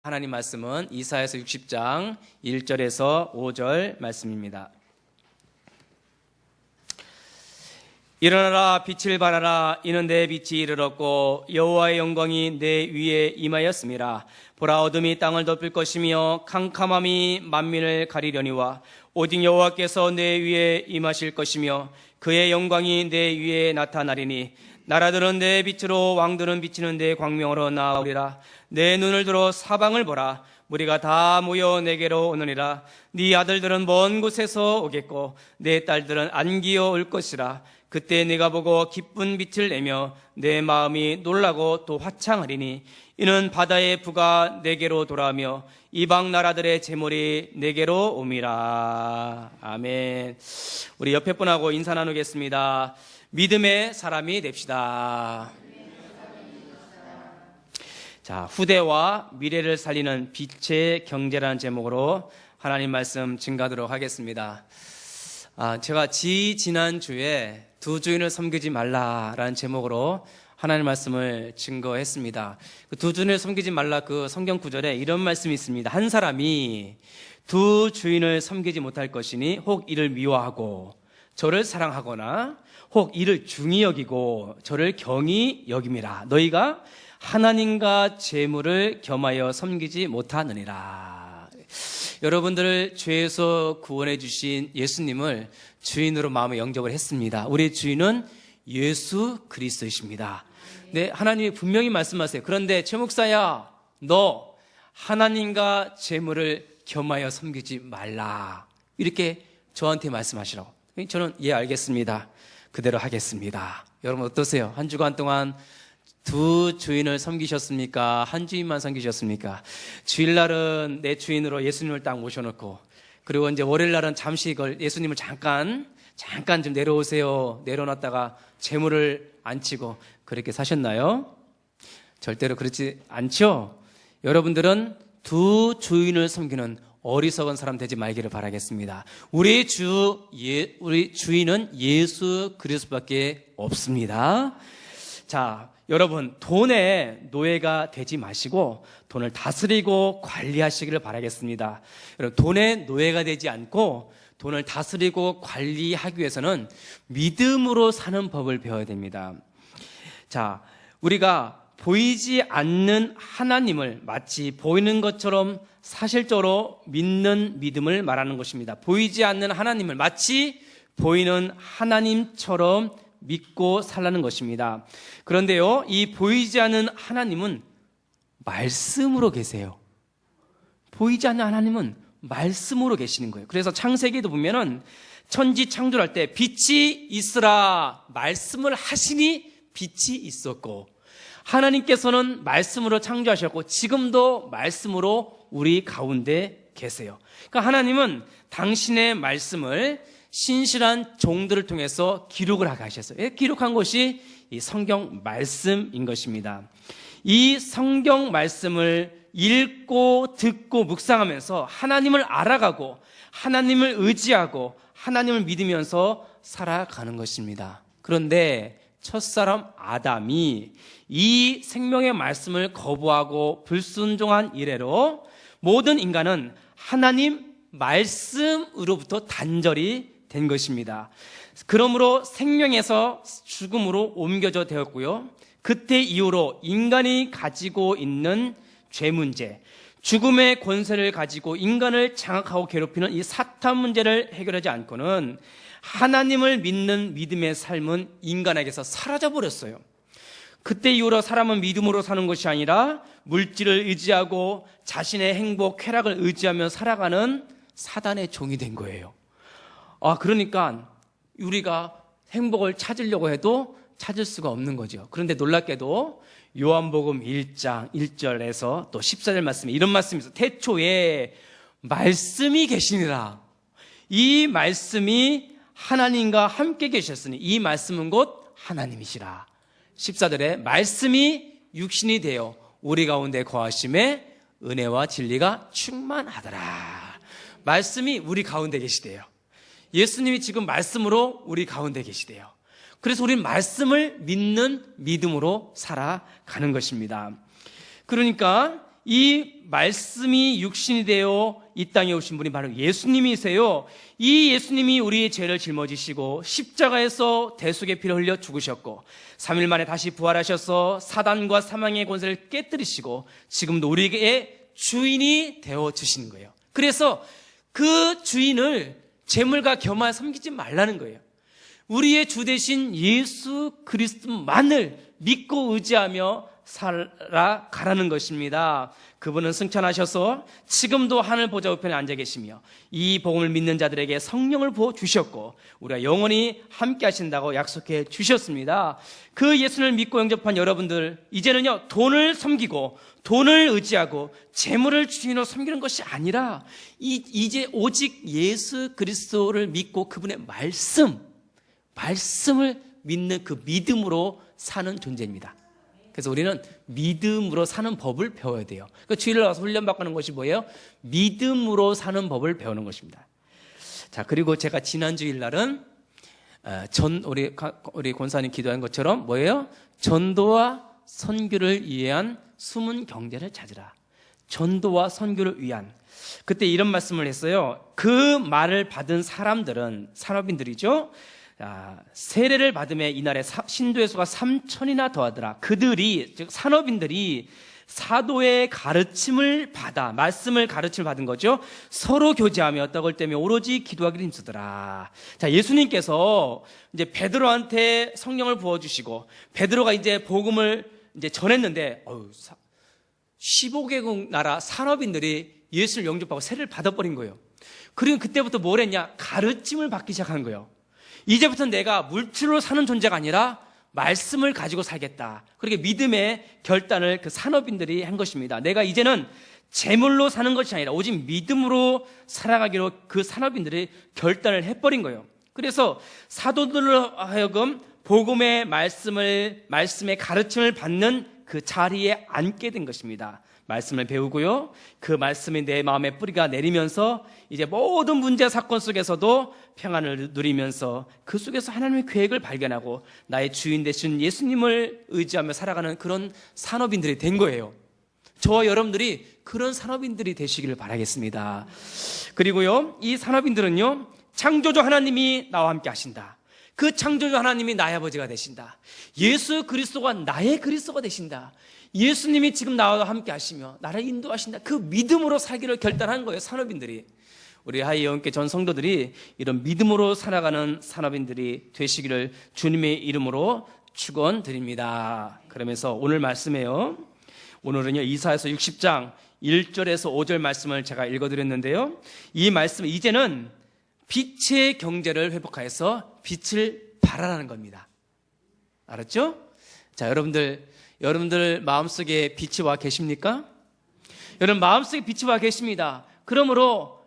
하나님 말씀은 이사야서 60장 1절에서 5절 말씀입니다. 일어나라, 빛을 발하라. 이는 내 빛이 이르렀고 여호와의 영광이 내 위에 임하였음이라. 보라, 어둠이 땅을 덮을 것이며 캄캄함이 만민을 가리려니와 오직 여호와께서 내 위에 임하실 것이며 그의 영광이 내 위에 나타나리니 나라들은 내 빛으로, 왕들은 비치는 내 광명으로 나오리라. 내 눈을 들어 사방을 보라. 무리가 다 모여 내게로 오느니라. 네 아들들은 먼 곳에서 오겠고 내 딸들은 안기어 올 것이라. 그때 내가 보고 기쁜 빛을 내며 내 마음이 놀라고 또 화창하리니 이는 바다의 부가 내게로 돌아오며 이방 나라들의 재물이 내게로 옴이라. 아멘. 우리 옆에 분하고 인사 나누겠습니다. 믿음의 사람이 됩시다. 자, 후대와 미래를 살리는 빛의 경제라는 제목으로 하나님 말씀 증거하도록 하겠습니다. 제가 지난주에 두 주인을 섬기지 말라라는 제목으로 하나님 말씀을 증거했습니다. 그 두 주인을 섬기지 말라, 그 성경 구절에 이런 말씀이 있습니다. 한 사람이 두 주인을 섬기지 못할 것이니 혹 이를 미워하고 저를 사랑하거나 혹 이를 중히 여기고 저를 경히 여김이라. 너희가 하나님과 재물을 겸하여 섬기지 못하느니라. 여러분들을 죄에서 구원해 주신 예수님을 주인으로 마음에 영접을 했습니다. 우리의 주인은 예수 그리스도이십니다. 네, 하나님이 분명히 말씀하세요. 그런데 최 목사야, 너 하나님과 재물을 겸하여 섬기지 말라, 이렇게 저한테 말씀하시라고. 저는 예, 알겠습니다. 그대로 하겠습니다. 여러분 어떠세요? 한 주간 동안 두 주인을 섬기셨습니까? 한 주인만 섬기셨습니까? 주일날은 내 주인으로 예수님을 딱 모셔놓고, 그리고 이제 월요일날은 잠시 이걸 예수님을 잠깐 좀 내려오세요. 내려놨다가 재물을 안 치고 그렇게 사셨나요? 절대로 그렇지 않죠? 여러분들은 두 주인을 섬기는 어리석은 사람 되지 말기를 바라겠습니다. 우리 주인은 예수 그리스도밖에 없습니다. 자, 여러분, 돈의 노예가 되지 마시고 돈을 다스리고 관리하시기를 바라겠습니다. 여러분, 돈의 노예가 되지 않고 돈을 다스리고 관리하기 위해서는 믿음으로 사는 법을 배워야 됩니다. 자, 우리가 보이지 않는 하나님을 마치 보이는 것처럼 사실적으로 믿는 믿음을 말하는 것입니다. 보이지 않는 하나님을 마치 보이는 하나님처럼 믿고 살라는 것입니다. 그런데요, 이 보이지 않는 하나님은 말씀으로 계세요. 보이지 않는 하나님은 말씀으로 계시는 거예요. 그래서 창세기에도 보면은 천지 창조할 때 빛이 있으라 말씀을 하시니 빛이 있었고, 하나님께서는 말씀으로 창조하셨고 지금도 말씀으로 우리 가운데 계세요. 그러니까 하나님은 당신의 말씀을 신실한 종들을 통해서 기록을 하게 하셨어요. 기록한 것이 이 성경 말씀인 것입니다. 이 성경 말씀을 읽고 듣고 묵상하면서 하나님을 알아가고 하나님을 의지하고 하나님을 믿으면서 살아가는 것입니다. 그런데 첫사람 아담이 이 생명의 말씀을 거부하고 불순종한 이래로 모든 인간은 하나님 말씀으로부터 단절이 된 것입니다. 그러므로 생명에서 죽음으로 옮겨져 되었고요. 그때 이후로 인간이 가지고 있는 죄 문제, 죽음의 권세를 가지고 인간을 장악하고 괴롭히는 이 사탄 문제를 해결하지 않고는 하나님을 믿는 믿음의 삶은 인간에게서 사라져버렸어요. 그때 이후로 사람은 믿음으로 사는 것이 아니라 물질을 의지하고 자신의 행복, 쾌락을 의지하며 살아가는 사단의 종이 된 거예요. 그러니까 우리가 행복을 찾으려고 해도 찾을 수가 없는 거죠. 그런데 놀랍게도 요한복음 1장 1절에서 또 14절 말씀에 이런 말씀이 있어요. 태초에 말씀이 계시니라. 이 말씀이 하나님과 함께 계셨으니 이 말씀은 곧 하나님이시라. 14절에 말씀이 육신이 되어 우리 가운데 거하심에 은혜와 진리가 충만하더라. 말씀이 우리 가운데 계시대요. 예수님이 지금 말씀으로 우리 가운데 계시대요. 그래서 우리는 말씀을 믿는 믿음으로 살아가는 것입니다. 그러니까 이 말씀이 육신이 되어 이 땅에 오신 분이 바로 예수님이세요. 이 예수님이 우리의 죄를 짊어지시고 십자가에서 대속의 피를 흘려 죽으셨고 3일 만에 다시 부활하셔서 사단과 사망의 권세를 깨뜨리시고 지금도 우리에게 주인이 되어 주시는 거예요. 그래서 그 주인을 재물과 겸하여 섬기지 말라는 거예요. 우리의 주 대신 예수 그리스도만을 믿고 의지하며 살아가라는 것입니다. 그분은 승천하셔서 지금도 하늘 보좌 우편에 앉아 계시며 이 복음을 믿는 자들에게 성령을 부어 주셨고 우리가 영원히 함께 하신다고 약속해 주셨습니다. 그 예수를 믿고 영접한 여러분들, 이제는요 돈을 섬기고 돈을 의지하고 재물을 주인으로 섬기는 것이 아니라 이제 오직 예수 그리스도를 믿고 그분의 말씀을 믿는 그 믿음으로 사는 존재입니다. 그래서 우리는 믿음으로 사는 법을 배워야 돼요. 그러니까 주일날 와서 훈련받고 하는 것이 뭐예요? 믿음으로 사는 법을 배우는 것입니다. 자, 그리고 제가 지난 주일날은 우리 권사님 기도한 것처럼 뭐예요? 전도와 선교를 위한 숨은 경제를 찾으라. 전도와 선교를 위한. 그때 이런 말씀을 했어요. 그 말을 받은 사람들은 산업인들이죠. 세례를 받음에 이날에 신도의 수가 3,000이나 더하더라. 그들이, 즉 산업인들이 사도의 가르침을 받아, 말씀을 가르침을 받은 거죠. 서로 교제하며 떡을 떼며 오로지 기도하기를 힘쓰더라. 자, 예수님께서 이제 베드로한테 성령을 부어주시고 베드로가 이제 복음을 이제 전했는데 15개국 나라 산업인들이 예수를 영접하고 세례를 받아버린 거예요. 그리고 그때부터 뭘 했냐? 가르침을 받기 시작한 거예요. 이제부터 내가 물질로 사는 존재가 아니라 말씀을 가지고 살겠다. 그렇게 믿음의 결단을 그 산업인들이 한 것입니다. 내가 이제는 재물로 사는 것이 아니라 오직 믿음으로 살아가기로 그 산업인들이 결단을 해버린 거예요. 그래서 사도들로 하여금 복음의 말씀의 가르침을 받는 그 자리에 앉게 된 것입니다. 말씀을 배우고요. 그 말씀이 내 마음에 뿌리가 내리면서 이제 모든 문제 사건 속에서도 평안을 누리면서 그 속에서 하나님의 계획을 발견하고 나의 주인 되신 예수님을 의지하며 살아가는 그런 산업인들이 된 거예요. 저와 여러분들이 그런 산업인들이 되시기를 바라겠습니다. 그리고요, 이 산업인들은요, 창조주 하나님이 나와 함께 하신다. 그 창조주 하나님이 나의 아버지가 되신다. 예수 그리스도가 나의 그리스도가 되신다. 예수님이 지금 나와 함께 하시며 나를 인도하신다. 그 믿음으로 살기를 결단한 거예요, 산업인들이. 우리 하이 영계 전 성도들이 이런 믿음으로 살아가는 산업인들이 되시기를 주님의 이름으로 축원드립니다. 그러면서 오늘 말씀이에요. 오늘은요, 이사야서 60장 1절에서 5절 말씀을 제가 읽어드렸는데요. 이 말씀, 이제는 빛의 경제를 회복하여서 빛을 발하라는 겁니다. 알았죠? 자, 여러분들 마음속에 빛이 와 계십니까? 여러분 마음속에 빛이 와 계십니다. 그러므로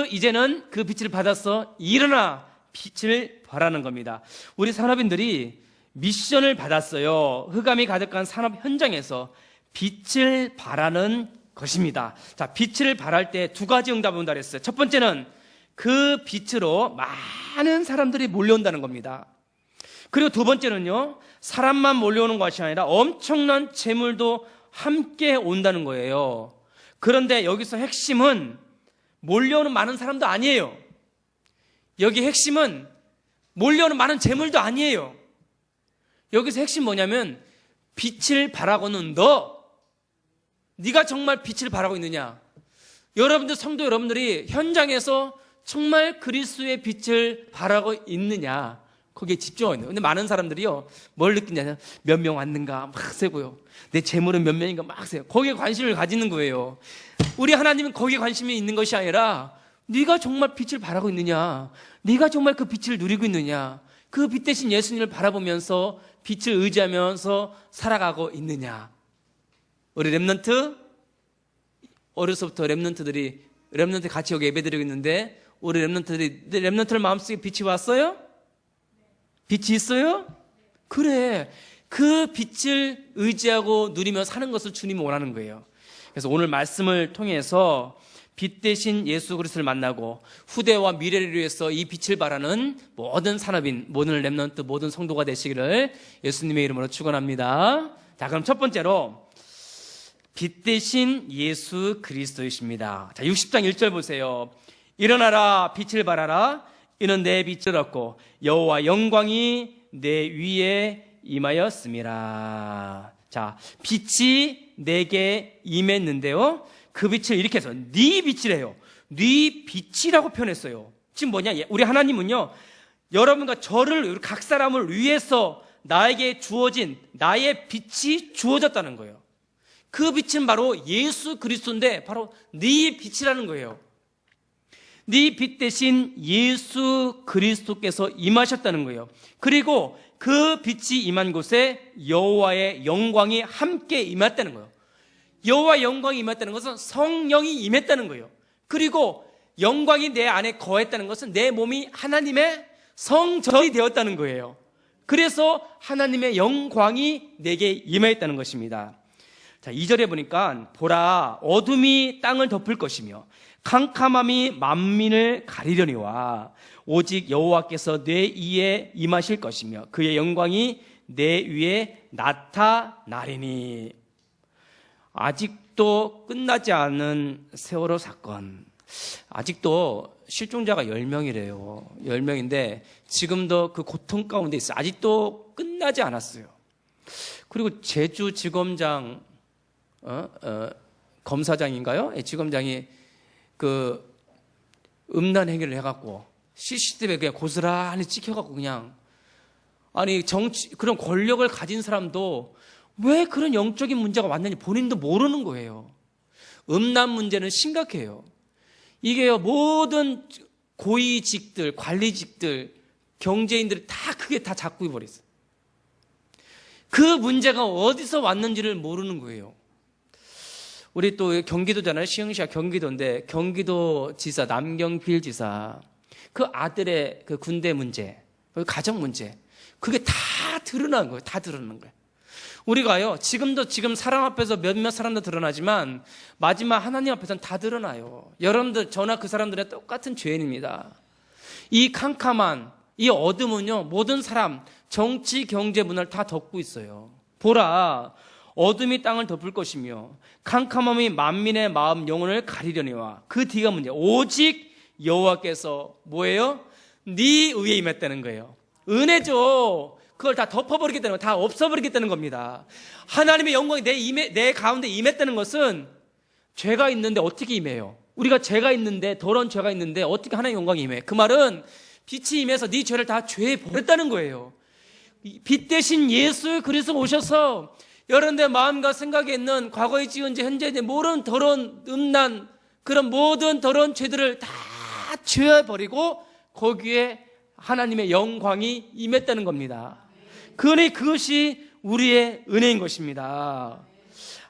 이제는 그 빛을 받아서 일어나 빛을 발하는 겁니다. 우리 산업인들이 미션을 받았어요. 흑암이 가득한 산업 현장에서 빛을 발하는 것입니다. 자, 빛을 발할 때 두 가지 응답을 온다 그랬어요. 첫 번째는 그 빛으로 많은 사람들이 몰려온다는 겁니다. 그리고 두 번째는요, 사람만 몰려오는 것이 아니라 엄청난 재물도 함께 온다는 거예요. 그런데 여기서 핵심은 몰려오는 많은 사람도 아니에요. 여기 핵심은 몰려오는 많은 재물도 아니에요. 여기서 핵심 뭐냐면 빛을 발하고는 네가 정말 빛을 발하고 있느냐? 여러분들 성도 여러분들이 현장에서 정말 그리스도의 빛을 발하고 있느냐? 거기에 집중하고 있는 거예요. 근데 많은 사람들이요, 뭘 느끼냐면 몇 명 왔는가 막 세고요. 내 재물은 몇 명인가 막 세요. 거기에 관심을 가지는 거예요. 우리 하나님은 거기에 관심이 있는 것이 아니라 네가 정말 빛을 발하고 있느냐? 네가 정말 그 빛을 누리고 있느냐? 그 빛 대신 예수님을 바라보면서 빛을 의지하면서 살아가고 있느냐? 우리 렘넌트, 어려서부터 렘넌트 같이 여기 예배드리고 있는데 우리 렘넌트들 마음속에 빛이 왔어요? 빛이 있어요? 그래, 그 빛을 의지하고 누리며 사는 것을 주님이 원하는 거예요. 그래서 오늘 말씀을 통해서 빛 대신 예수 그리스도를 만나고 후대와 미래를 위해서 이 빛을 발하는 모든 산업인, 모든 렘넌트, 모든 성도가 되시기를 예수님의 이름으로 축원합니다. 자, 그럼 첫 번째로 빛 대신 예수 그리스도이십니다. 자, 60장 1절 보세요. 일어나라, 빛을 발하라. 이는 내 빛을 얻고 여호와 영광이 내 위에 임하였음이라. 자, 빛이 내게 임했는데요, 그 빛을 이렇게 해서 네 빛이래요. 네 빛이라고 표현했어요. 지금 뭐냐, 우리 하나님은요, 여러분과 저를, 우리 각 사람을 위해서 나에게 주어진 나의 빛이 주어졌다는 거예요. 그 빛은 바로 예수 그리스도인데 바로 네 빛이라는 거예요. 네 빛 대신 예수 그리스도께서 임하셨다는 거예요. 그리고 그 빛이 임한 곳에 여호와의 영광이 함께 임했다는 거예요. 여호와의 영광이 임했다는 것은 성령이 임했다는 거예요. 그리고 영광이 내 안에 거했다는 것은 내 몸이 하나님의 성전이 되었다는 거예요. 그래서 하나님의 영광이 내게 임했다는 것입니다. 자, 2절에 보니까 보라, 어둠이 땅을 덮을 것이며 캄캄함이 만민을 가리려니와 오직 여호와께서 내 위에 임하실 것이며 그의 영광이 내 위에 나타나리니. 아직도 끝나지 않은 세월호 사건, 아직도 실종자가 10명이래요. 10명인데 지금도 그 고통 가운데 있어요. 아직도 끝나지 않았어요. 그리고 제주지검장 검사장인가요? 지검장이 그 음란 행위를 해갖고 CCTV에 그냥 고스란히 찍혀갖고 그냥, 아니 그런 권력을 가진 사람도 왜 그런 영적인 문제가 왔는지 본인도 모르는 거예요. 음란 문제는 심각해요. 이게요, 모든 고위직들, 관리직들, 경제인들이 다 크게 다 잡고 버렸어요. 그 문제가 어디서 왔는지를 모르는 거예요. 우리 또 경기도잖아요. 시흥시가 경기도인데 경기도 지사 남경필 지사, 그 아들의 그 군대 문제, 가정 문제, 그게 다 드러난 거예요. 다 드러난 거예요. 우리가요, 지금 사람 앞에서 몇몇 사람도 드러나지만 마지막 하나님 앞에서는 다 드러나요. 여러분들, 저나 그 사람들의 똑같은 죄인입니다. 이 캄캄한 이 어둠은요, 모든 사람, 정치, 경제, 문화를 다 덮고 있어요. 보라, 어둠이 땅을 덮을 것이며 캄캄함이 만민의 마음 영혼을 가리려니와 그 뒤가 문제, 오직 여호와께서 뭐예요? 네 의에 임했다는 거예요. 은혜죠. 그걸 다 덮어버리겠다는 거, 다 없어버리겠다는 겁니다. 하나님의 영광이 내 가운데 임했다는 것은, 죄가 있는데 어떻게 임해요? 우리가 죄가 있는데, 더러운 죄가 있는데 어떻게 하나님의 영광이 임해? 그 말은 빛이 임해서 네 죄를 다 죄에 버렸다는 거예요. 빛 대신 예수 그리스도 오셔서 여러분의 마음과 생각에 있는 과거에 지은 죄, 현재 모든 더러운 음란, 그런 모든 더러운 죄들을 다 죄버리고 거기에 하나님의 영광이 임했다는 겁니다. 그것이 우리의 은혜인 것입니다.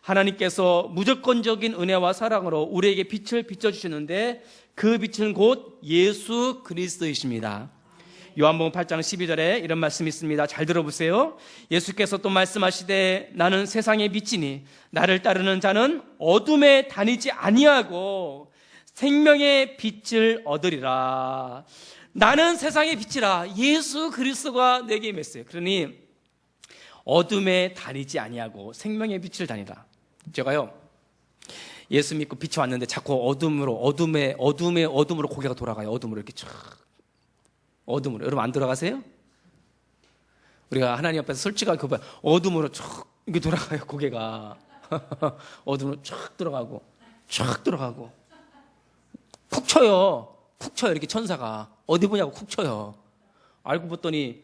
하나님께서 무조건적인 은혜와 사랑으로 우리에게 빛을 비춰주셨는데 그 빛은 곧 예수 그리스도이십니다. 요한복음 8장 12절에 이런 말씀이 있습니다. 잘 들어보세요. 예수께서 또 말씀하시되 나는 세상의 빛이니 나를 따르는 자는 어둠에 다니지 아니하고 생명의 빛을 얻으리라. 나는 세상의 빛이라. 예수 그리스도가 내게 임했어요. 그러니 어둠에 다니지 아니하고 생명의 빛을 다니라. 제가요, 예수 믿고 빛이 왔는데 자꾸 어둠으로 고개가 돌아가요. 어둠으로 이렇게 쫙, 어둠으로. 여러분 안 돌아가세요? 우리가 하나님 앞에서 솔직하게 고백, 어둠으로 쫙 이렇게 돌아가요. 고개가 어둠으로 쫙 들어가고 쫙 들어가고 쿡 쳐요. 쿡 쳐요. 이렇게 천사가 어디 보냐고 쿡 쳐요. 알고 봤더니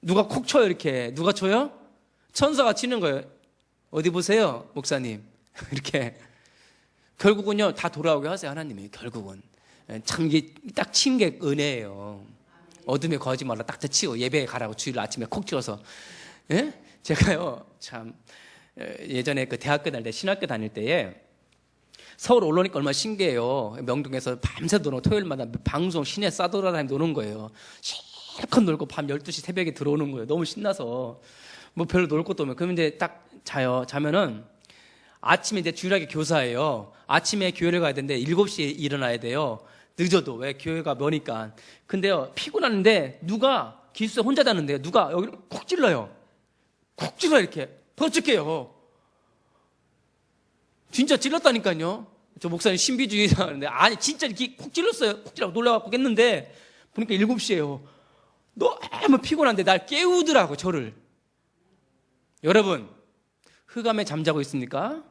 누가 쿡 쳐요. 이렇게 누가 쳐요? 천사가 치는 거예요. 어디 보세요, 목사님. 이렇게 결국은요 다 돌아오게 하세요. 하나님이 결국은 참 이게 딱 치는 게 은혜예요. 어둠에 거하지 말라 딱 치고 예배에 가라고 주일 아침에 콕 찍어서. 예? 제가요 참 예전에 그 대학교 다닐 때, 신학교 다닐 때에 서울 올라오니까 얼마나 신기해요. 명동에서 밤새 노는, 토요일마다 방송 시내 싸돌아다니며 노는 거예요. 실컷 놀고 밤 12시 새벽에 들어오는 거예요. 너무 신나서 뭐 별로 놀 것도 없면. 그러면 이제 딱 자요. 자면은 아침에 이제 주일학교 교사예요. 아침에 교회를 가야 되는데 7시에 일어나야 돼요. 늦어도. 왜? 교회가 머니까. 근데요 피곤한데 누가 기숙사 혼자 자는데요, 누가 여기를 콕 찔러요. 쿡 찔러 이렇게 버쩍해요. 진짜 찔렀다니까요. 저 목사님 신비주의자인데 아니 진짜 이렇게 쿡 찔렀어요. 쿡 찔러 놀라갖고 깼는데 보니까 7시예요. 너무 피곤한데 날 깨우더라고 저를. 여러분 흑암에 잠자고 있습니까?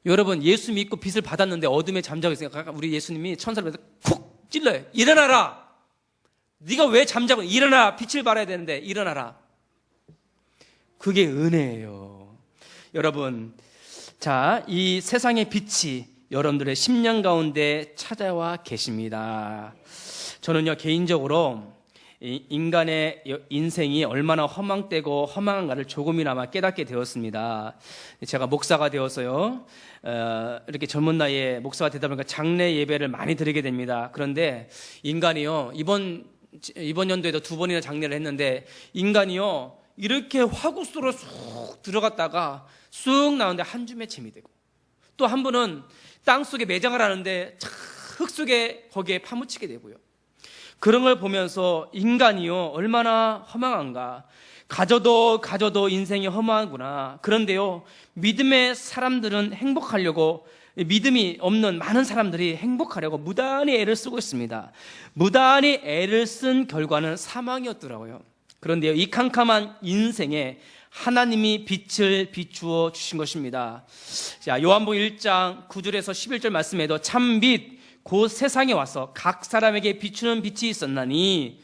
여러분 예수 믿고 빛을 받았는데 어둠에 잠자고 있으니까 우리 예수님이 천사를 쿡 찔러요. 일어나라. 네가 왜 잠자고 일어나. 빛을 발해야 되는데 일어나라. 그게 은혜예요. 여러분 자, 이 세상의 빛이 여러분들의 심령 가운데 찾아와 계십니다. 저는요 개인적으로 인간의 인생이 얼마나 허망되고 허망한가를 조금이나마 깨닫게 되었습니다. 제가 목사가 되어서요 이렇게 젊은 나이에 목사가 되다 보니까 장례 예배를 많이 드리게 됩니다. 그런데 인간이요 이번 연도에도 2번이나 장례를 했는데 인간이요 이렇게 화구 속으로 쑥 들어갔다가 쑥 나오는데 한 줌에 침이 되고 또 한 분은 땅 속에 매장을 하는데 흙 속에 거기에 파묻히게 되고요. 그런 걸 보면서 인간이요 얼마나 허망한가. 가져도 인생이 허망하구나. 그런데요 믿음의 사람들은 행복하려고, 믿음이 없는 많은 사람들이 행복하려고 무단히 애를 쓰고 있습니다. 무단히 애를 쓴 결과는 사망이었더라고요. 그런데요 이 캄캄한 인생에 하나님이 빛을 비추어 주신 것입니다. 자, 요한복음 1장 9절에서 11절 말씀에도 참빛 곧 세상에 와서 각 사람에게 비추는 빛이 있었나니,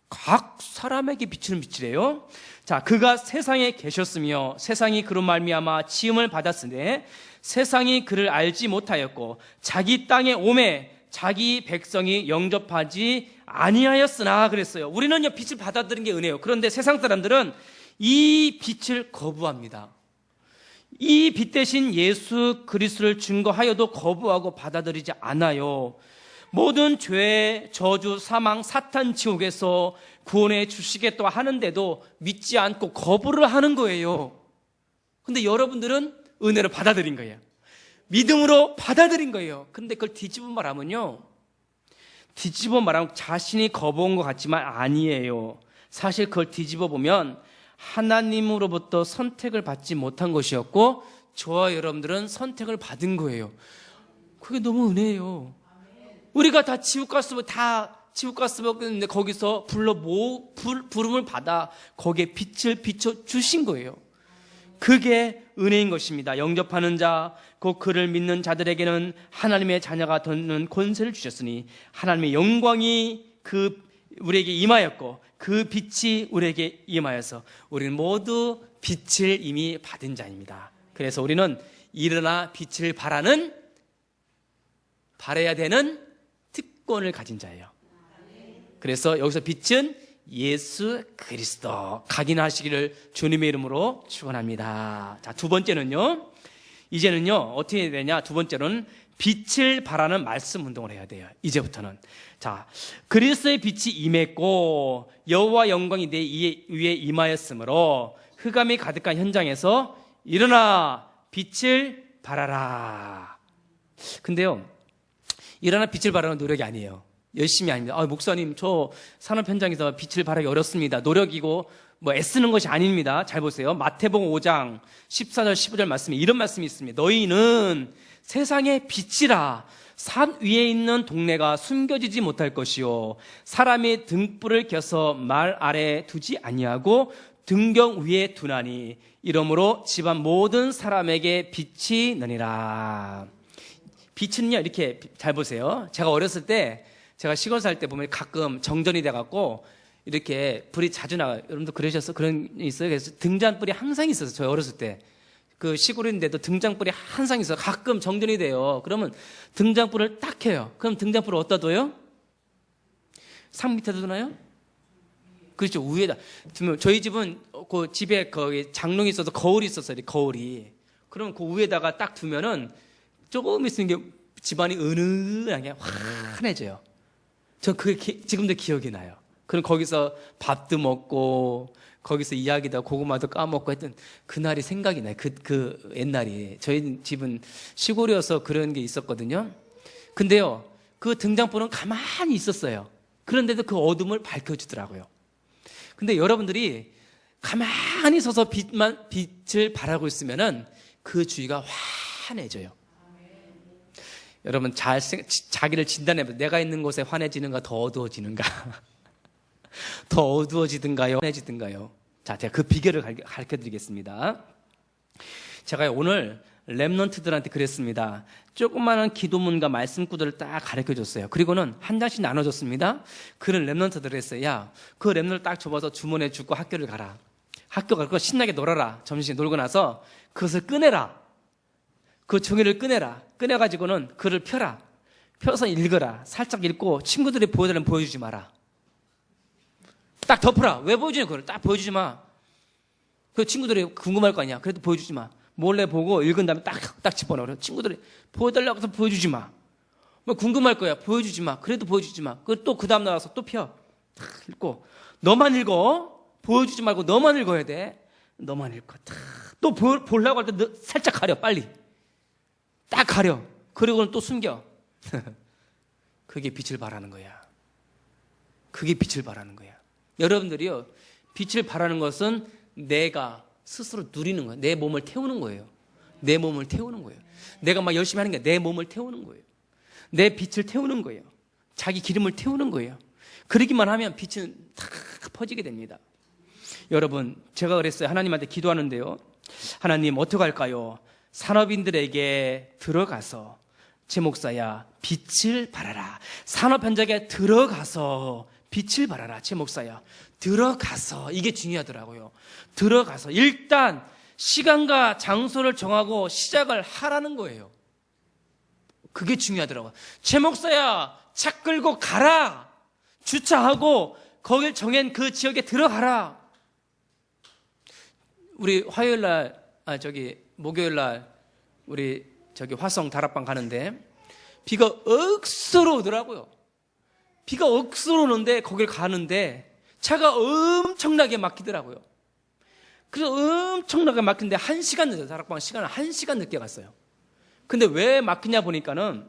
각 사람에게 비추는 빛이래요. 자, 그가 세상에 계셨으며 세상이 그로 말미암아 지음을 받았으되 세상이 그를 알지 못하였고 자기 땅에 오매 자기 백성이 영접하지 아니하였으나 그랬어요. 우리는요 빛을 받아들인 게 은혜예요. 그런데 세상 사람들은 이 빛을 거부합니다. 이 빛 대신 예수 그리스도를 증거하여도 거부하고 받아들이지 않아요. 모든 죄, 저주, 사망, 사탄, 지옥에서 구원해 주시겠다 하는데도 믿지 않고 거부를 하는 거예요. 근데 여러분들은 은혜로 받아들인 거예요. 믿음으로 받아들인 거예요. 근데 그걸 뒤집어 말하면요, 뒤집어 말하면 자신이 거부한 것 같지만 아니에요. 사실 그걸 뒤집어 보면 하나님으로부터 선택을 받지 못한 것이었고 저와 여러분들은 선택을 받은 거예요. 그게 너무 은혜예요. 우리가 다 지옥 갔으면 근데 거기서 부름을 받아 거기에 빛을 비춰 주신 거예요. 그게 은혜인 것입니다. 영접하는 자, 곧 그를 믿는 자들에게는 하나님의 자녀가 되는 권세를 주셨으니 하나님의 영광이 우리에게 임하였고 그 빛이 우리에게 임하여서 우리는 모두 빛을 이미 받은 자입니다. 그래서 우리는 일어나 빛을 발해야 되는 특권을 가진 자예요. 그래서 여기서 빛은 예수 그리스도 각인하시기를 주님의 이름으로 축원합니다. 자, 두 번째는요. 이제는요 어떻게 해야 되냐? 두 번째로는 빛을 발하는 말씀 운동을 해야 돼요. 이제부터는. 자, 그리스도의 빛이 임했고 여호와 영광이 내 위에 임하였으므로 흑암이 가득한 현장에서 일어나 빛을 발하라. 근데요, 일어나 빛을 발하는 노력이 아니에요. 열심히 아닙니다. 목사님, 저 산업 현장에서 빛을 발하기 어렵습니다. 노력이고 애쓰는 것이 아닙니다. 잘 보세요. 마태복음 5장 14절 15절 말씀에 이런 말씀이 있습니다. 너희는 세상의 빛이라. 산 위에 있는 동네가 숨겨지지 못할 것이요 사람이 등불을 켜서 말 아래에 두지 아니하고 등경 위에 두나니 이러므로 집안 모든 사람에게 빛이 나니라. 빛은요 이렇게 잘 보세요. 제가 어렸을 때, 제가 시골 살 때 보면 가끔 정전이 돼갖고 이렇게 불이 자주 나가요. 여러분도 그런 게 있어요? 그래서 등잔불이 항상 있었어요. 저 어렸을 때. 그 시골인데도 등잔불이 항상 있어요. 가끔 정전이 돼요. 그러면 등잔불을 딱 켜요. 그럼 등잔불을 어디다 둬요? 상 밑에다 두나요? 그렇죠. 위에다. 저희 집은 그 집에 거기 장롱이 있어서 거울이 있었어요. 거울이. 그럼 그 위에다가 딱 두면은 조금 있으면 게 집안이 은은하게 환해져요. 저 그게 지금도 기억이 나요. 그럼 거기서 밥도 먹고 거기서 이야기도 하고 고구마도 까먹고 했던 그날이 생각이 나요. 그 옛날이. 저희 집은 시골이어서 그런 게 있었거든요. 근데요, 그 등장불은 가만히 있었어요. 그런데도 그 어둠을 밝혀주더라고요. 근데 여러분들이 가만히 가만히 서서 빛을 발하고 있으면은 그 주위가 환해져요. 여러분 자기를 진단해보세요. 내가 있는 곳에 환해지는가 더 어두워지는가? 더 어두워지든가요? 환해지든가요? 자, 제가 그 비결을 가르쳐드리겠습니다. 제가 오늘 렘넌트들한테 그랬습니다. 조그마한 기도문과 말씀구들을 딱 가르쳐줬어요. 그리고는 한 장씩 나눠줬습니다. 그런 렘넌트들을 했어요. 야, 그 렘넌트를 딱 접어서 주머니에 주고 학교를 가라. 학교 가고 신나게 놀아라. 점심에 놀고 나서 그것을 꺼내라. 그 종이를 꺼내라. 꺼내가지고는 글을 펴라. 펴서 읽어라. 살짝 읽고 친구들이 보여달라면 보여주지 마라. 딱 덮어라. 왜 보여주냐 그걸 딱 보여주지 마. 그 친구들이 궁금할 거 아니야. 그래도 보여주지 마. 몰래 보고 읽은 다음에 딱 집어넣어. 친구들이 보여달라고 해서 보여주지 마. 뭐 궁금할 거야. 보여주지 마. 그래도 보여주지 마. 또 그 다음 나가서 또 펴. 딱 읽고 너만 읽어. 보여주지 말고 너만 읽어야 돼. 너만 읽고 또 보려고 할 때 살짝 가려. 빨리. 딱 가려. 그리고는 또 숨겨. 그게 빛을 발하는 거야. 그게 빛을 발하는 거야. 여러분들이요, 빛을 발하는 것은 내가 스스로 누리는 거예요. 내 몸을 태우는 거예요. 내 몸을 태우는 거예요. 내가 막 열심히 하는 게 내 몸을 태우는 거예요. 내 빛을 태우는 거예요. 자기 기름을 태우는 거예요. 그러기만 하면 빛은 탁 퍼지게 됩니다. 여러분, 제가 그랬어요. 하나님한테 기도하는데요. 하나님, 어떻게 할까요? 산업인들에게 들어가서 제 목사야, 빛을 발하라. 산업 현장에 들어가서 빛을 발하라. 제 목사야, 들어가서. 이게 중요하더라고요. 들어가서 일단 시간과 장소를 정하고 시작을 하라는 거예요. 그게 중요하더라고요. 제 목사야, 차 끌고 가라. 주차하고 거길 정한 그 지역에 들어가라. 우리 목요일날 우리 화성 다락방 가는데 비가 억수로 오더라고요. 비가 억수로 오는데 거길 가는데 차가 엄청나게 막히더라고요. 그래서 엄청나게 막히는데 1시간 늦어요. 다락방 시간을 1시간 늦게 갔어요. 근데 왜 막히냐 보니까는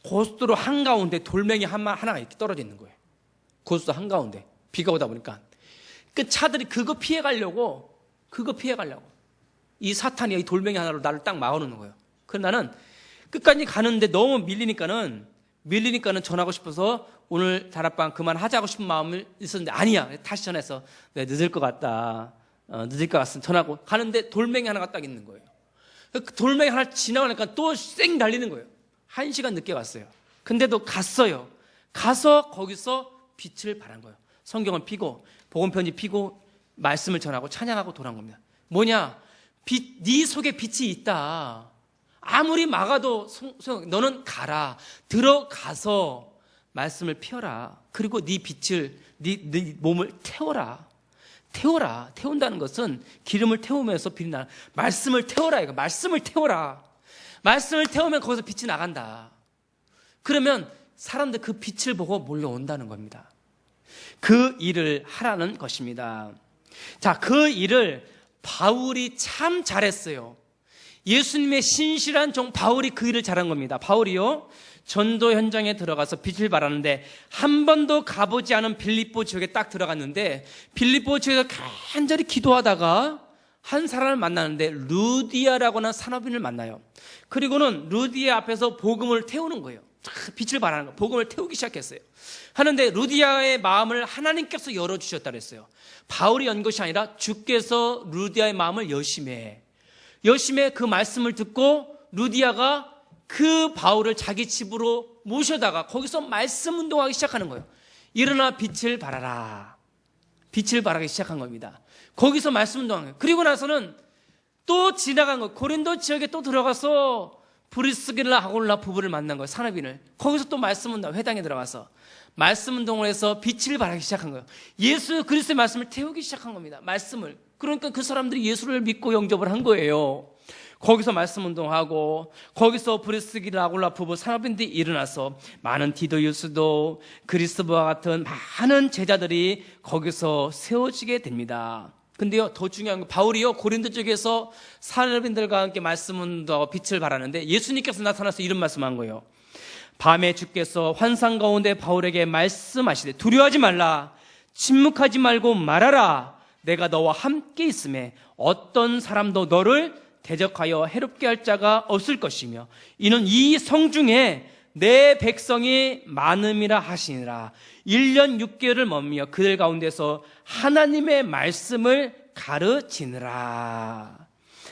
고속도로 한가운데 돌멩이 하나가 이렇게 떨어져 있는 거예요. 고속도로 한가운데 비가 오다 보니까 그 차들이 그거 피해가려고 이 사탄이 이 돌멩이 하나로 나를 딱 막아놓는 거예요. 그래서 나는 끝까지 가는데 너무 밀리니까는 전하고 싶어서 오늘 다락방 그만하자고 싶은 마음이 있었는데 아니야. 다시 전해서 내가 늦을 것 같다. 늦을 것 같으면 전하고 가는데 돌멩이 하나가 딱 있는 거예요. 그 돌멩이 하나 지나가니까 또 쌩 달리는 거예요. 1시간 늦게 갔어요. 근데도 갔어요. 가서 거기서 빛을 발한 거예요. 성경을 피고 복음 편지 피고 말씀을 전하고 찬양하고 돌아온 겁니다. 뭐냐? 네 속에 빛이 있다. 아무리 막아도 너는 가라. 들어가서 말씀을 피워라. 그리고 네 빛을 네 몸을 태워라. 태운다는 것은 기름을 태우면서 빛이 나는 말씀을 태워라. 이거 말씀을 태워라. 말씀을 태우면 거기서 빛이 나간다. 그러면 사람들 그 빛을 보고 몰려온다는 겁니다. 그 일을 하라는 것입니다. 자, 그 일을 바울이 참 잘했어요. 예수님의 신실한 종 바울이 그 일을 잘한 겁니다. 바울이요, 전도 현장에 들어가서 빛을 발하는데 한 번도 가보지 않은 빌립보 지역에 딱 들어갔는데 빌립보 지역에서 간절히 기도하다가 한 사람을 만나는데 루디아라고 하는 산업인을 만나요. 그리고는 루디아 앞에서 복음을 태우는 거예요. 빛을 발하는 거, 복음을 태우기 시작했어요. 하는데 루디아의 마음을 하나님께서 열어주셨다 그랬어요. 바울이 연 것이 아니라 주께서 루디아의 마음을 여심해 그 말씀을 듣고 루디아가 그 바울을 자기 집으로 모셔다가 거기서 말씀 운동하기 시작하는 거예요. 일어나 빛을 발하라. 빛을 발하기 시작한 겁니다. 거기서 말씀 운동하는 거예요. 그리고 나서는 또 지나간 거예요. 고린도 지역에 또 들어가서 브리스길라 아골라 부부를 만난 거예요. 산업인을. 거기서 또 말씀 운동, 회당에 들어가서 말씀 운동을 해서 빛을 발하기 시작한 거예요. 예수 그리스도의 말씀을 태우기 시작한 겁니다. 말씀을. 그러니까 그 사람들이 예수를 믿고 영접을 한 거예요. 거기서 말씀 운동하고 거기서 브리스길라 아골라 부부 산업인들이 일어나서 많은 디도유스도 그리스도와 같은 많은 제자들이 거기서 세워지게 됩니다. 근데요, 더 중요한 건 바울이요, 고린도 쪽에서 산업인들과 함께 말씀 운동하고 빛을 발하는데 예수님께서 나타나서 이런 말씀한 거예요. 밤에 주께서 환상 가운데 바울에게 말씀하시되 두려워하지 말라. 침묵하지 말고 말하라. 내가 너와 함께 있음에 어떤 사람도 너를 대적하여 해롭게 할 자가 없을 것이며 이는 이 성중에 내 백성이 많음이라 하시니라. 1년 6개월을 머무며 그들 가운데서 하나님의 말씀을 가르치느라.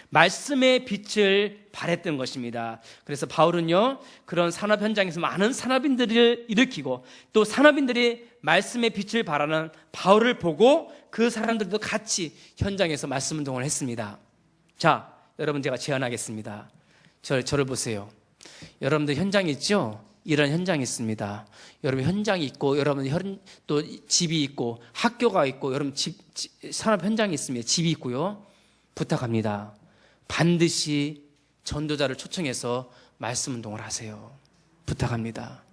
말씀의 빛을 발했던 것입니다. 그래서 바울은요, 그런 산업 현장에서 많은 산업인들을 일으키고 또 산업인들이 말씀의 빛을 발하는 바울을 보고 그 사람들도 같이 현장에서 말씀 운동을 했습니다. 자, 여러분 제가 제안하겠습니다. 저를 보세요. 여러분들 현장이 있죠? 이런 현장이 있습니다. 여러분 현장이 있고 여러분 또 집이 있고 학교가 있고 여러분 산업 현장이 있습니다. 집이 있고요. 부탁합니다. 반드시 전도자를 초청해서 말씀 운동을 하세요. 부탁합니다.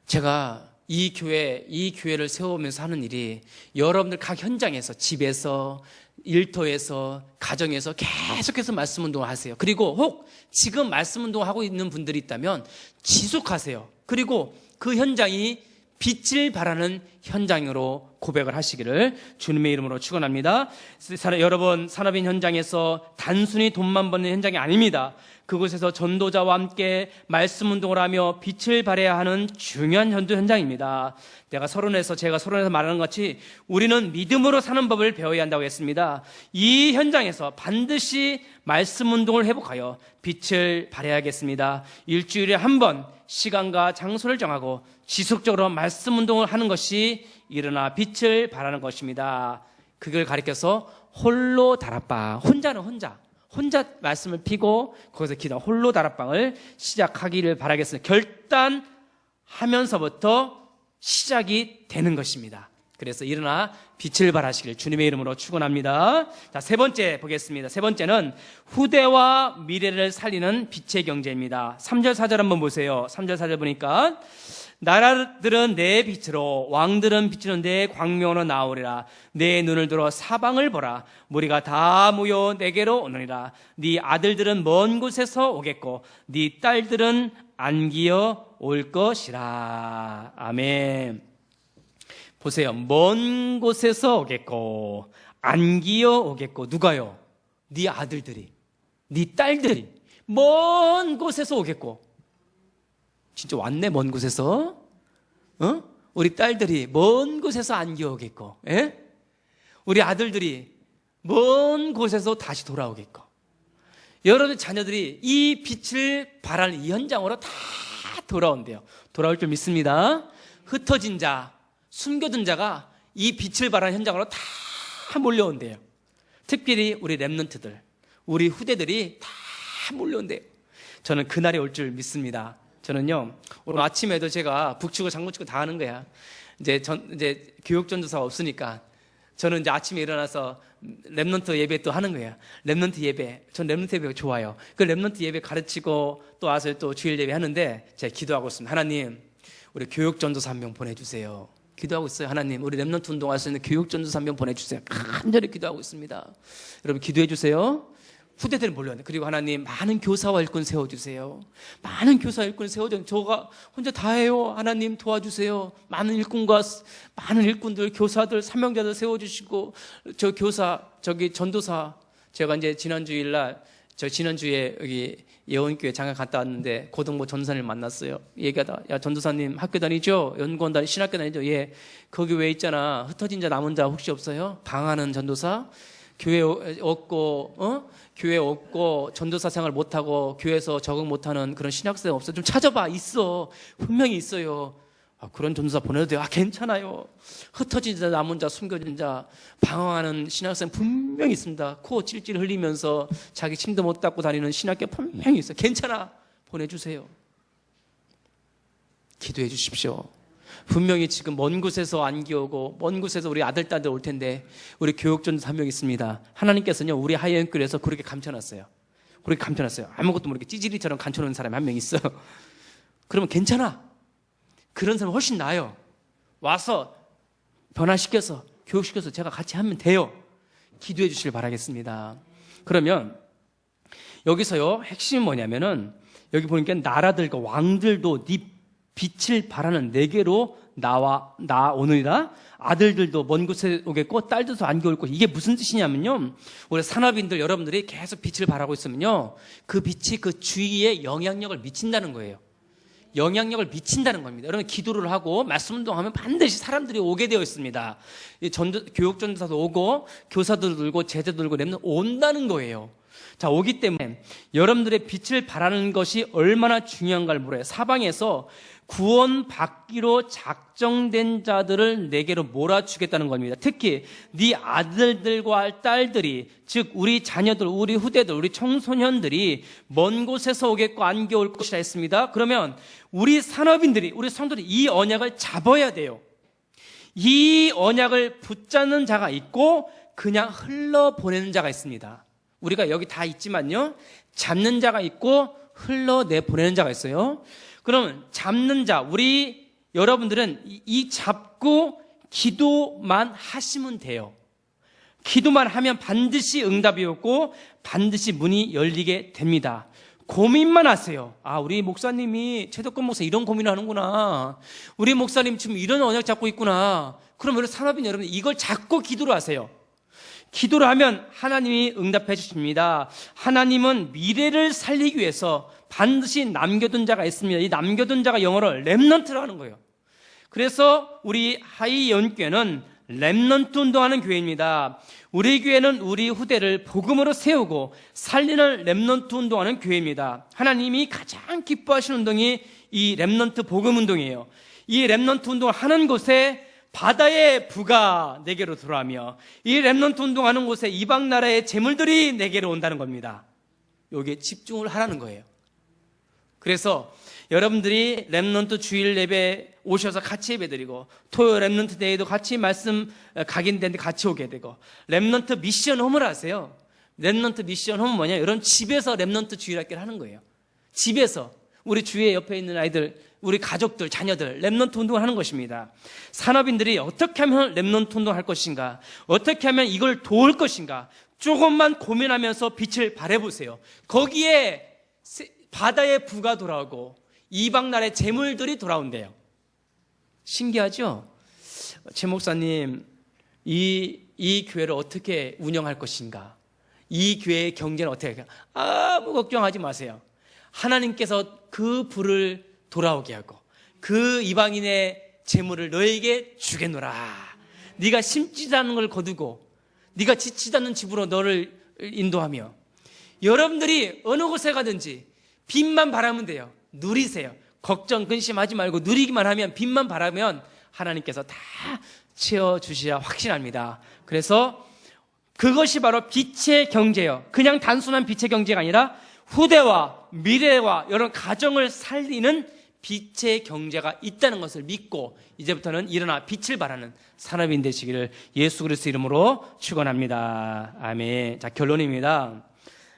제가 이 교회를 세우면서 하는 일이 여러분들 각 현장에서 집에서 일터에서 가정에서 계속해서 말씀 운동을 하세요. 그리고 혹 지금 말씀 운동을 하고 있는 분들이 있다면 지속하세요. 그리고 그 현장이 빛을 발하는 현장으로 고백을 하시기를 주님의 이름으로 축원합니다. 여러분, 산업인 현장에서 단순히 돈만 버는 현장이 아닙니다. 그곳에서 전도자와 함께 말씀 운동을 하며 빛을 발해야 하는 중요한 전도 현장입니다. 제가 서론에서 말하는 것 같이 우리는 믿음으로 사는 법을 배워야 한다고 했습니다. 이 현장에서 반드시 말씀 운동을 회복하여 빛을 발해야겠습니다. 일주일에 한 번 시간과 장소를 정하고 지속적으로 말씀 운동을 하는 것이 일어나 빛을 발하는 것입니다. 그걸 가리켜서 홀로 다락방, 혼자 말씀을 피고 거기서 기도, 홀로 다락방을 시작하기를 바라겠습니다. 결단하면서부터 시작이 되는 것입니다. 그래서 일어나 빛을 발하시길 주님의 이름으로 축원합니다. 자, 세 번째 보겠습니다. 세 번째는 후대와 미래를 살리는 빛의 경제입니다. 3절 4절 한번 보세요. 3절 4절 보니까 나라들은 내 빛으로 왕들은 비추는 내 광명으로 나오리라. 내 눈을 들어 사방을 보라. 무리가 다 모여 내게로 오느니라. 네 아들들은 먼 곳에서 오겠고 네 딸들은 안기어 올 것이라. 아멘. 보세요. 먼 곳에서 오겠고 안기어 오겠고. 누가요? 네 아들들이, 네 딸들이 먼 곳에서 오겠고. 진짜 왔네, 먼 곳에서. 우리 딸들이 먼 곳에서 안기어 오겠고, 예? 우리 아들들이 먼 곳에서 다시 돌아오겠고. 여러분 자녀들이 이 빛을 발하는 이 현장으로 다 돌아온대요. 돌아올 줄 믿습니다. 흩어진 자, 숨겨둔 자가 이 빛을 발하는 현장으로 다 몰려온대요. 특별히 우리 렘넌트들, 우리 후대들이 다 몰려온대요. 저는 그날이 올 줄 믿습니다. 저는요, 오늘 아침에도 제가 북치고 장구치고 다 하는 거야. 이제 교육전도사가 없으니까 저는 이제 아침에 일어나서 렘넌트 예배 또 하는 거예요. 렘넌트 예배. 전 렘넌트 예배가 좋아요. 그 렘넌트 예배 가르치고 또 와서 또 주일 예배 하는데 제가 기도하고 있습니다. 하나님, 우리 교육전도사 한 명 보내주세요. 기도하고 있어요. 하나님, 우리 렘넌트 운동할 수 있는 교육전도사 한 명 보내주세요. 간절히 기도하고 있습니다. 여러분 기도해 주세요. 후대들이 몰려왔네. 그리고 하나님, 많은 교사와 일꾼 세워주세요. 많은 교사 일꾼 세워주세요. 저가 혼자 다 해요. 하나님 도와주세요. 많은 일꾼들, 교사들, 사명자들 세워주시고, 전도사. 제가 이제 지난주에 여기 예원교회 장가 갔다 왔는데 고등부 전도사님을 만났어요. 얘기하다, 야, 전도사님 학교 다니죠? 연구원 신학교 다니죠? 예. 거기 왜 있잖아. 흩어진 자 남은 자 혹시 없어요? 방황하는 전도사? 교회 없고 전도사 생활 못하고 교회에서 적응 못하는 그런 신학생 없어? 좀 찾아봐. 있어. 분명히 있어요. 그런 전도사 보내도 돼요. 괜찮아요. 흩어진 자, 남은 자, 숨겨진 자, 방황하는 신학생 분명히 있습니다. 코 찔찔 흘리면서 자기 침도 못 닦고 다니는 신학교 분명히 있어요. 괜찮아. 보내주세요. 기도해 주십시오. 분명히 지금 먼 곳에서 안기 오고 먼 곳에서 우리 아들, 딸들 올 텐데 우리 교육전도사 한 명 있습니다. 하나님께서는요, 우리 하이엔교회에서 그렇게 감춰놨어요. 아무것도 모르게 찌질이처럼 감춰놓은 사람이 한 명 있어요. 그러면 괜찮아. 그런 사람 훨씬 나아요. 와서 변화시켜서 교육시켜서 제가 같이 하면 돼요. 기도해 주시길 바라겠습니다. 그러면 여기서요, 핵심이 뭐냐면은 여기 보니까 나라들과 왕들도 네 빛을 발하는 내게로 나오느니라. 아들들도 먼 곳에 오겠고 딸들도 안개 올 것이다. 이게 무슨 뜻이냐면요, 우리 산업인들 여러분들이 계속 빛을 발하고 있으면요, 그 빛이 그 주위에 영향력을 미친다는 거예요. 영향력을 미친다는 겁니다. 여러분, 기도를 하고 말씀 운동하면 반드시 사람들이 오게 되어 있습니다. 교육 전도사도 오고 교사들도 들고 제자도 들고 렘넌트 온다는 거예요. 자, 오기 때문에 여러분들의 빛을 발하는 것이 얼마나 중요한가를 물어요. 사방에서 구원받기로 작정된 자들을 내게로 몰아주겠다는 겁니다. 특히 네 아들들과 딸들이, 즉 우리 자녀들, 우리 후대들, 우리 청소년들이 먼 곳에서 오겠고 안개 올 것이라 했습니다. 그러면 우리 산업인들이, 우리 성도들이 이 언약을 잡아야 돼요. 이 언약을 붙잡는 자가 있고 그냥 흘러보내는 자가 있습니다. 우리가 여기 다 있지만요, 잡는 자가 있고 흘러내보내는 자가 있어요. 그러면 잡는 자, 우리 여러분들은 이 잡고 기도만 하시면 돼요. 기도만 하면 반드시 응답이 오고 반드시 문이 열리게 됩니다. 고민만 하세요. 아, 우리 목사님이, 최덕권 목사 이런 고민을 하는구나. 우리 목사님 지금 이런 언약 잡고 있구나. 그럼 우리 산업인 여러분, 이걸 잡고 기도를 하세요. 기도를 하면 하나님이 응답해 주십니다. 하나님은 미래를 살리기 위해서 반드시 남겨둔 자가 있습니다. 이 남겨둔 자가 영어로 렘넌트라고 하는 거예요. 그래서 우리 하이연교회는 렘넌트 운동하는 교회입니다. 우리 교회는 우리 후대를 복음으로 세우고 살리는 렘넌트 운동하는 교회입니다. 하나님이 가장 기뻐하시는 운동이 이 렘넌트 복음 운동이에요. 이 렘넌트 운동을 하는 곳에 바다의 부가 내게로 들어오며 이 렘넌트 운동하는 곳에 이방 나라의 재물들이 내게로 온다는 겁니다. 여기에 집중을 하라는 거예요. 그래서 여러분들이 렘넌트 주일 예배 오셔서 같이 예배드리고, 토요일 렘넌트 데이도 같이 말씀 각인되는데 같이 오게 되고, 렘넌트 미션 홈을 하세요. 렘넌트 미션 홈은 뭐냐? 여러분 집에서 렘넌트 주일 학교를 하는 거예요. 집에서 우리 주위에 옆에 있는 아이들, 우리 가족들, 자녀들 렘넌트 운동을 하는 것입니다. 산업인들이 어떻게 하면 렘넌트 운동을 할 것인가, 어떻게 하면 이걸 도울 것인가, 조금만 고민하면서 빛을 발해보세요. 거기에 바다의 부가 돌아오고 이방 나라의 재물들이 돌아온대요. 신기하죠? 최 목사님, 이 교회를 어떻게 운영할 것인가, 이 교회의 경제는 어떻게 할까? 아무 걱정하지 마세요. 하나님께서 그 부를 돌아오게 하고 그 이방인의 재물을 너에게 주겠노라. 네가 심지 않은 걸 거두고 네가 지치지 않는 집으로 너를 인도하며, 여러분들이 어느 곳에 가든지 빛만 바라면 돼요. 누리세요. 걱정, 근심하지 말고 누리기만 하면, 빛만 바라면 하나님께서 다 채워주시라 확신합니다. 그래서 그것이 바로 빛의 경제예요. 그냥 단순한 빛의 경제가 아니라 후대와 미래와 여러 가정을 살리는 빛의 경제가 있다는 것을 믿고 이제부터는 일어나 빛을 발하는 산업인 되시기를 예수 그리스도 이름으로 축원합니다. 아멘. 자, 결론입니다.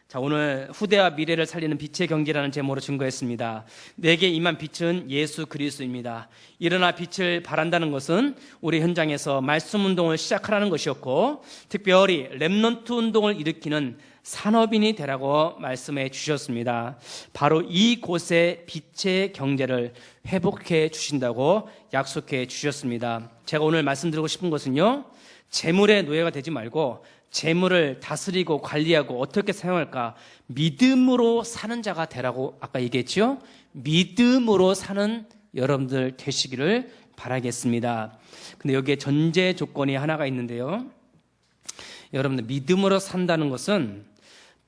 자, 오늘 후대와 미래를 살리는 빛의 경제라는 제목으로 증거했습니다. 내게 임한 빛은 예수 그리스도입니다. 일어나 빛을 발한다는 것은 우리 현장에서 말씀 운동을 시작하라는 것이었고, 특별히 렘넌트 운동을 일으키는 산업인이 되라고 말씀해 주셨습니다. 바로 이곳에 빛의 경제를 회복해 주신다고 약속해 주셨습니다. 제가 오늘 말씀드리고 싶은 것은요, 재물의 노예가 되지 말고 재물을 다스리고 관리하고 어떻게 사용할까, 믿음으로 사는 자가 되라고 아까 얘기했죠. 믿음으로 사는 여러분들 되시기를 바라겠습니다. 근데 여기에 전제 조건이 하나가 있는데요, 여러분들 믿음으로 산다는 것은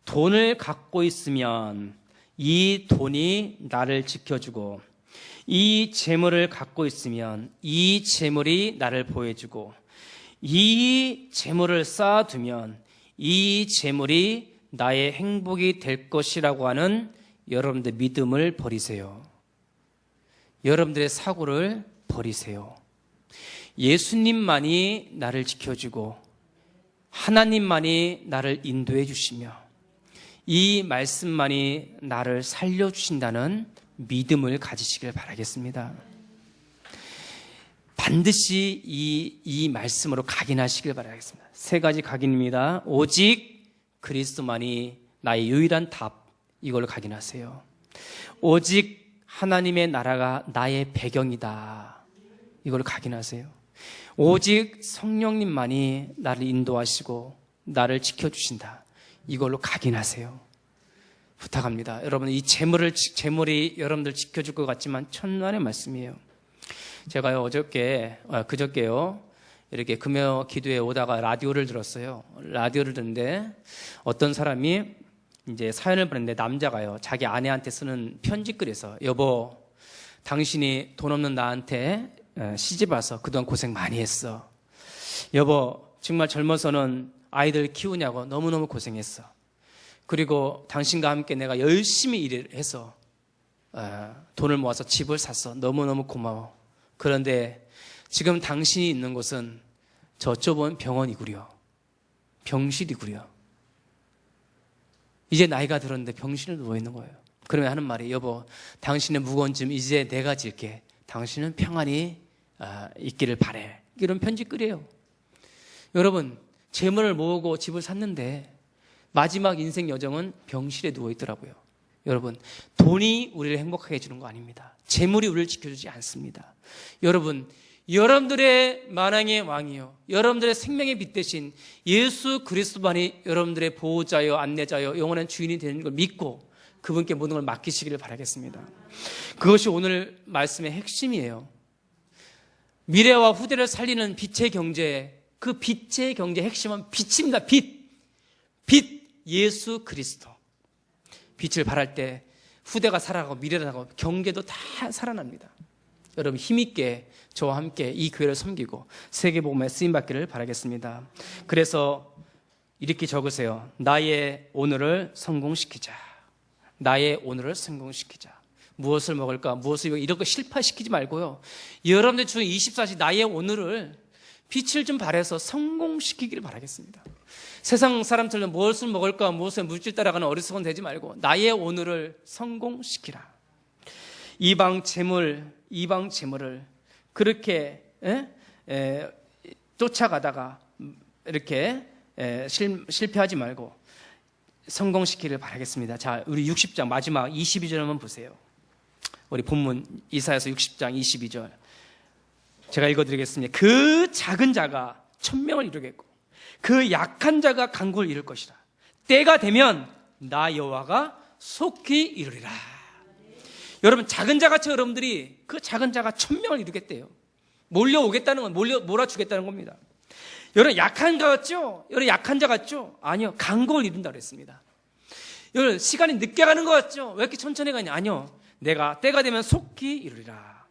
돈을 갖고 있으면 이 돈이 나를 지켜주고, 이 재물을 갖고 있으면 이 재물이 나를 보호해주고, 이 재물을 쌓아두면 이 재물이 나의 행복이 될 것이라고 하는 여러분들의 믿음을 버리세요. 여러분들의 사고를 버리세요. 예수님만이 나를 지켜주고 하나님만이 나를 인도해 주시며 이 말씀만이 나를 살려주신다는 믿음을 가지시길 바라겠습니다. 반드시 이 말씀으로 각인하시길 바라겠습니다. 세 가지 각인입니다. 오직 그리스도만이 나의 유일한 답, 이걸 각인하세요. 오직 하나님의 나라가 나의 배경이다. 이걸 각인하세요. 오직 성령님만이 나를 인도하시고 나를 지켜주신다. 이걸로 각인하세요. 부탁합니다. 여러분, 이 재물이 여러분들 지켜줄 것 같지만 천만의 말씀이에요. 제가요, 그저께요, 이렇게 금요 기도에 오다가 라디오를 들었어요. 라디오를 듣는데 어떤 사람이 이제 사연을 보냈는데, 남자가요, 자기 아내한테 쓰는 편지글에서, 여보, 당신이 돈 없는 나한테 시집 와서 그동안 고생 많이 했어. 여보, 정말 젊어서는 아이들 키우냐고 너무너무 고생했어. 그리고 당신과 함께 내가 열심히 일을 해서 돈을 모아서 집을 샀어. 너무너무 고마워. 그런데 지금 당신이 있는 곳은 저 좁은 병원이구려. 병실이구려. 이제 나이가 들었는데 병실에 누워있는 거예요. 그러면 하는 말이, 여보, 당신의 무거운 짐 이제 내가 질게. 당신은 평안히 있기를 바래. 이런 편지글이에요. 여러분, 재물을 모으고 집을 샀는데 마지막 인생 여정은 병실에 누워있더라고요. 여러분, 돈이 우리를 행복하게 해주는 거 아닙니다. 재물이 우리를 지켜주지 않습니다. 여러분, 여러분들의 만왕의 왕이요, 여러분들의 생명의 빛 대신 예수 그리스도만이 여러분들의 보호자요, 안내자요, 영원한 주인이 되는 걸 믿고 그분께 모든 걸 맡기시기를 바라겠습니다. 그것이 오늘 말씀의 핵심이에요. 미래와 후대를 살리는 빛의 경제, 그 빛의 경제의 핵심은 빛입니다. 빛, 예수 그리스도. 빛을 발할 때 후대가 살아가고 미래가 살아가고 경제도 다 살아납니다. 여러분, 힘있게 저와 함께 이 교회를 섬기고 세계복음에 쓰임받기를 바라겠습니다. 그래서 이렇게 적으세요. 나의 오늘을 성공시키자. 나의 오늘을 성공시키자. 무엇을 먹을까? 무엇을 이런 거 실패시키지 말고요. 여러분들 주 24시 나의 오늘을 빛을 좀 발해서 성공시키기를 바라겠습니다. 세상 사람들은 무엇을 먹을까? 무엇을 물질 따라가는 어리석은 되지 말고 나의 오늘을 성공시키라. 이방 재물을 그렇게 쫓아가다가 이렇게 실패하지 말고 성공시키기를 바라겠습니다. 자, 우리 60장 마지막 22절 한번 보세요. 우리 본문 이사야서 60장 22절 제가 읽어드리겠습니다. 그 작은 자가 천명을 이루겠고 그 약한 자가 강구를 이룰 것이라. 때가 되면 나 여호와가 속히 이루리라. 여러분, 작은 자같이 여러분들이 그 작은 자가 천명을 이루겠대요. 몰려오겠다는 건 몰아주겠다는 겁니다. 여러분, 약한 자 같죠? 여러분, 약한 자 같죠? 아니요, 강국을 이룬다고 했습니다. 여러분, 시간이 늦게 가는 것 같죠? 왜 이렇게 천천히 가냐? 아니요, 내가 때가 되면 속히 이루리라.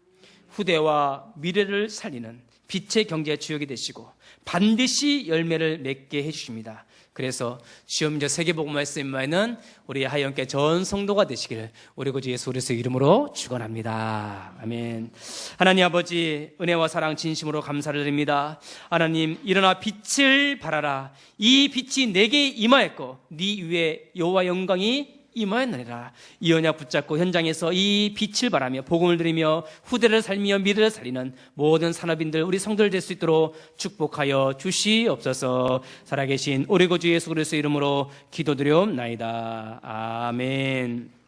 후대와 미래를 살리는 빛의 경제의 주역이 되시고 반드시 열매를 맺게 해주십니다. 그래서 시험자 세계복음화의 쓰임마에는 우리 하영께 전 성도가 되시기를 우리 구주 예수 그리스도의 이름으로 축원합니다. 아멘. 하나님 아버지, 은혜와 사랑 진심으로 감사를 드립니다. 하나님, 일어나 빛을 발하라. 이 빛이 내게 임하였고 네 위에 여호와 영광이 임하였느니라. 이 언약 붙잡고 현장에서 이 빛을 발하며 복음을 드리며 후대를 살며 미래를 살리는 모든 산업인들, 우리 성도들 될 수 있도록 축복하여 주시옵소서. 살아계신 우리 구주 예수 그리스도의 이름으로 기도드리옵나이다. 아멘.